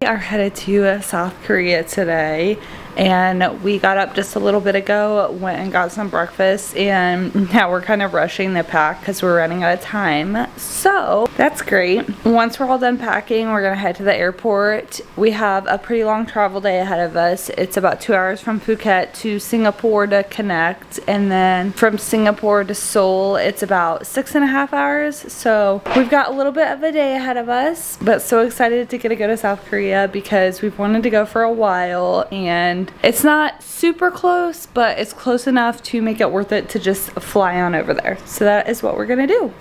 are headed to South Korea today, and we got up just a little bit ago, went and got some breakfast, and now we're kind of rushing to pack because we're running out of time. So that's great. Once we're all done packing, we're gonna head to the airport. We have a pretty long travel day ahead of us. It's about 2 hours from Phuket to Singapore to connect, and then from Singapore to Seoul it's about 6.5 hours. So we've got a little bit of a day ahead of us, but so excited to get to go to South Korea because we've wanted to go for a while, and it's not super close, but it's close enough to make it worth it to just fly on over there. So that is what we're gonna do.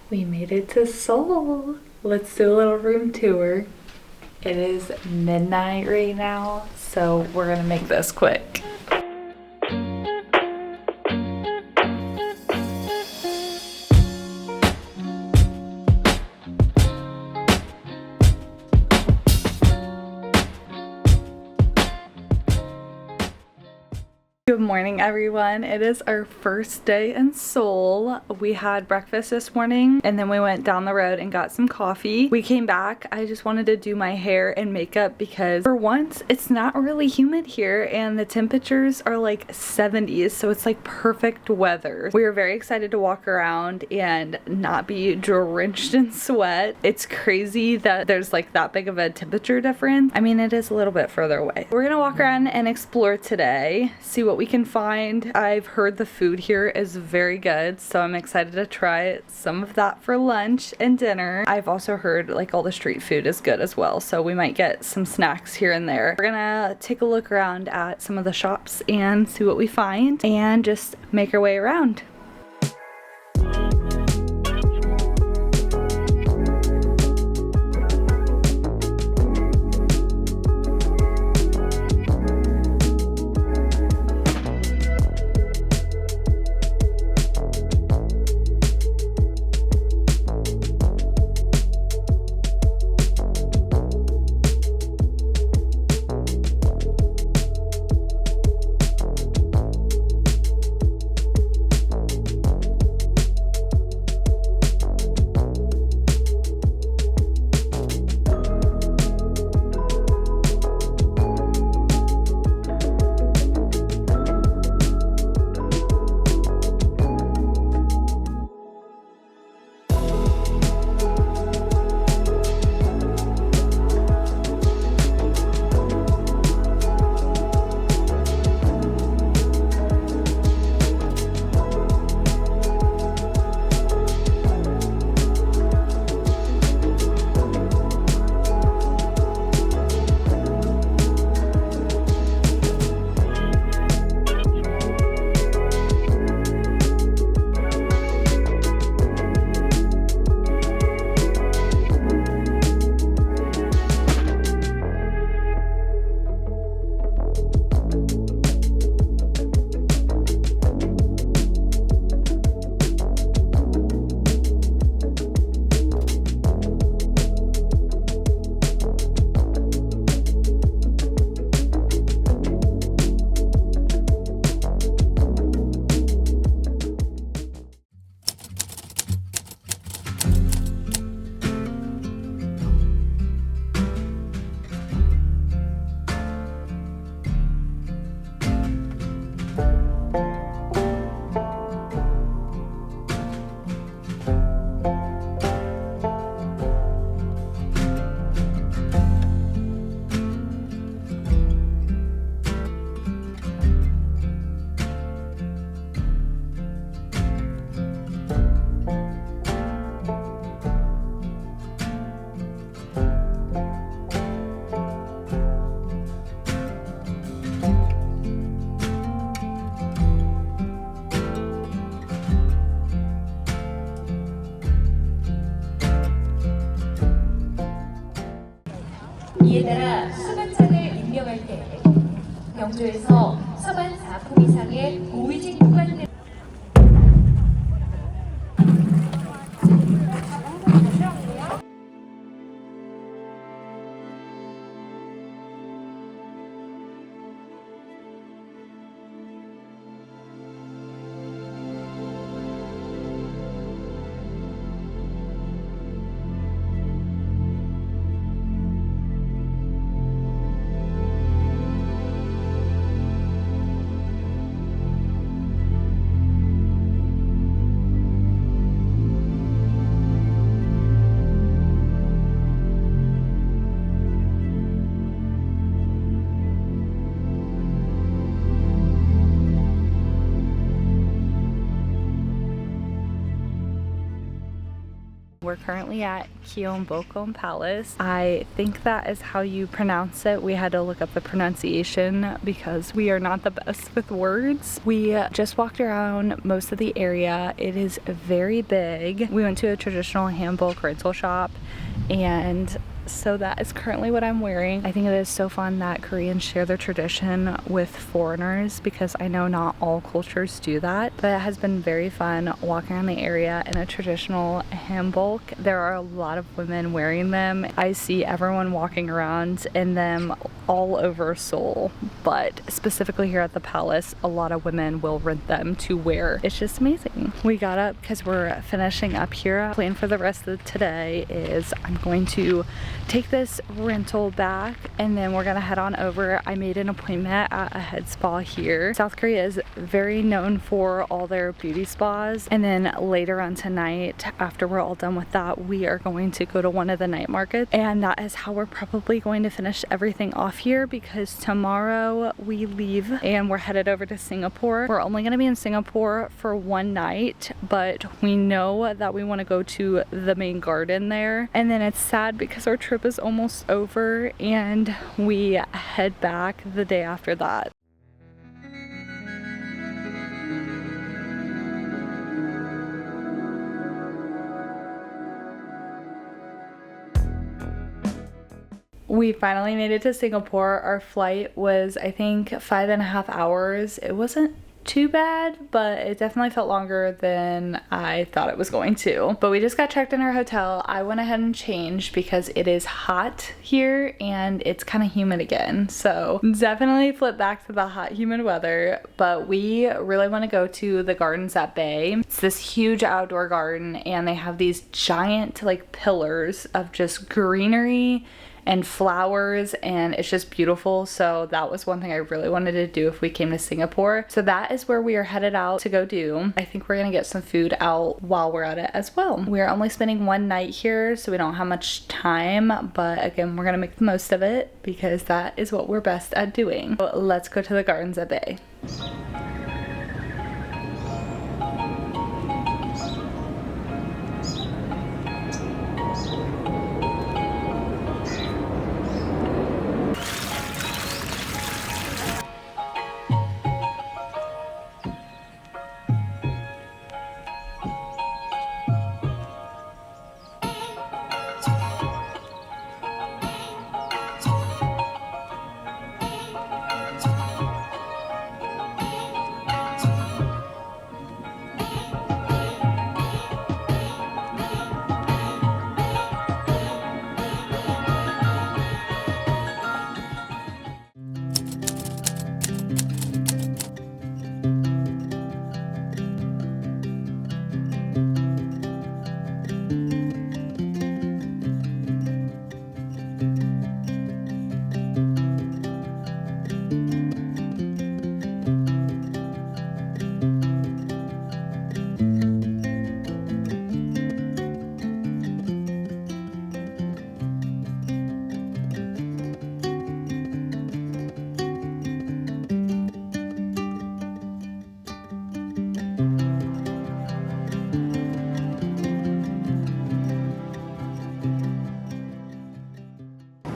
We made it to Seoul. Let's do a little room tour. It is midnight right now, so we're gonna make this quick. Good morning, everyone. It is our first day in Seoul. We had breakfast this morning and then we went down the road and got some coffee. We came back. I just wanted to do my hair and makeup because for once it's not really humid here and the temperatures are like 70s, so it's like perfect weather. We were very excited to walk around and not be drenched in sweat. It's crazy that there's like that big of a temperature difference. I mean, it is a little bit further away. We're gonna walk around and explore today, see what we can find. I've heard the food here is very good, so I'm excited to try some of that for lunch and dinner. I've also heard like all the street food is good as well, so we might get some snacks here and there. We're gonna take a look around at some of the shops and see what we find and just make our way around. 이에 따라 수반장을 임명할 때 경조에서 서반 4품 이상의 고위직 구간들 We're currently at Hanbok Palace. I think that is how you pronounce it. We had to look up the pronunciation because we are not the best with words. We just walked around most of the area. It is very big. We went to a traditional hanbok rental shop, and so that is currently what I'm wearing. I think it is so fun that Koreans share their tradition with foreigners because I know not all cultures do that, but it has been very fun walking around the area in a traditional hanbok. There are a lot of women wearing them. I see everyone walking around in them all over Seoul, but specifically here at the palace, a lot of women will rent them to wear. It's just amazing. We got up because we're finishing up here. Plan for the rest of today is I'm going to take this rental back and then we're gonna head on over. I made an appointment at a head spa here. South Korea is very known for all their beauty spas, and then later on tonight, after we're all done with that, we are going to go to one of the night markets, and that is how we're probably going to finish everything off here because tomorrow we leave and we're headed over to Singapore. We're only gonna be in Singapore for one night, but we know that we want to go to the main garden there, and then it's sad because our trip is almost over and we head back the day after that. We finally made it to Singapore. Our flight was, I think, 5.5 hours. It wasn't too bad, but it definitely felt longer than I thought it was going to. But we just got checked in our hotel. I went ahead and changed because it is hot here and it's kind of humid again. So definitely flip back to the hot, humid weather. But we really want to go to the gardens at Bay. It's this huge outdoor garden and they have these giant like pillars of just greenery and flowers, and it's just beautiful. So that was one thing I really wanted to do if we came to Singapore. So that is where we are headed out to go do. I think we're gonna get some food out while we're at it as well. We're only spending one night here, so we don't have much time, but again, we're gonna make the most of it because that is what we're best at doing. So let's go to the gardens at Bay.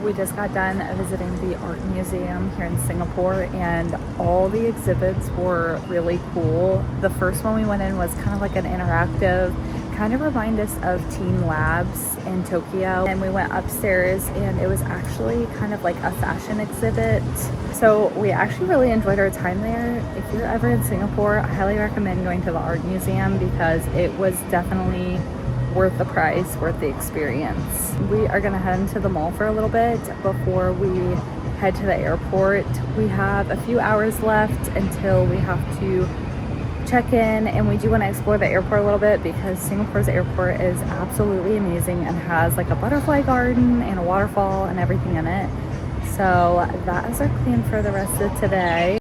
We just got done visiting the art museum here in Singapore and all the exhibits were really cool. The first one we went in was kind of like an interactive, kind of remind us of Team Labs in Tokyo, and we went upstairs and it was actually kind of like a fashion exhibit. So we actually really enjoyed our time there. If you're ever in Singapore, I highly recommend going to the art museum because it was definitely worth the price, worth the experience. We are gonna head into the mall for a little bit before we head to the airport. We have a few hours left until we have to check in, and we do want to explore the airport a little bit because Singapore's airport is absolutely amazing and has like a butterfly garden and a waterfall and everything in it. So that is our plan for the rest of today.